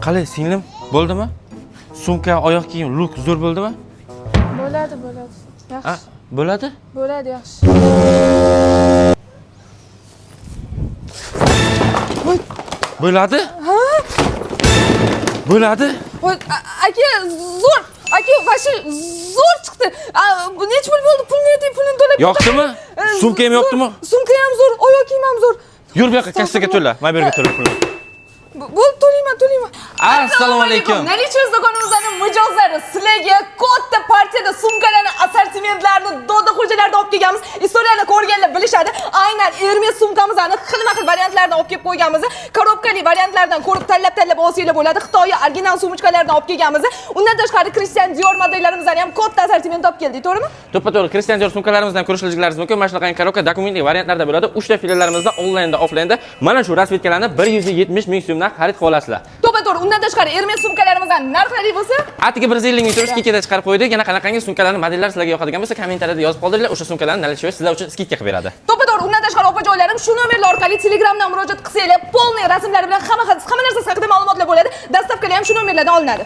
Qalay, singlim? Bo'ldimi? Sumka, oyoq kiyim, luk zo'r bo'ldimi? Bo'ladi. Ha, Yaxshi. bo'ladi? Bo'ladi, yaxshi. Bo'ladi? Ha? Bo'ladi? Voy, aka, zo'r. Aka, vashi zo'r chiqdi. Bu necha pul bo'ldi? Pulni ayting, pulni to'lab. Yo'qdimi? Sumka ham yo'qdimi? Sumka ham zo'r, oyoq kiyim ham zo'r. Yur bu yoqqa kassaga to'la. Men bu yerga to'lab qo'yaman. Bo'ldi, to'layman. Assalomu alaykum. Nalichuz do'konimizning mijozlari, sizlarga katta partiyada sumkalarni, assortimentlarni, doda xo'jalardan olib kelganmiz. Istoriyalarni ko'rganlar bilishadi. Aynan Hermes sumkamizni xilma-xil variantlardan olib kelib qo'yganmiz. Korobkali variantlardan ko'rib tanlab olsanglar bo'ladi. Xitoy original sumkalardan olib kelganmiz. Undan tashqari Christian Dior modellarimizdan ham katta assortiment olib keldik, to'g'rimi? To'ppa-to'g'ri Christian Dior sumkalarimizdan ko'rishlaringiz mumkin. Mana shunaqa korobka dokumentli variantlarda bo'ladi. 3 ta filiallarimizda onlaynda, offlaynda mana shu rasvetkalarni 170 ming so'mdan xarid qila olasizlar. To'ppa-to'g'ri. Undan tashqari Hermes sumkalarimizdan narxlari bo'lsa, Atiga 150 ming so'm skidkada chiqarib qo'ydik. Yana qanaqangi sumkalarni modellar sizlarga yoqadigan bo'lsa, kommentariyada yozib qoldiringlar. O'sha sumkalarni Nalichuz sizlar uchun skidka qilib beradi. To'ppa-to'g'ri. Undan tashqari opajoylarim shu nomerlar orqali Telegramdan murojaat qilsanglar, polniy rasmlari bilan hamma narsasi haqida ma'lumotlar bo'ladi. Dastavkalar ham shu nomerlardan olinadi.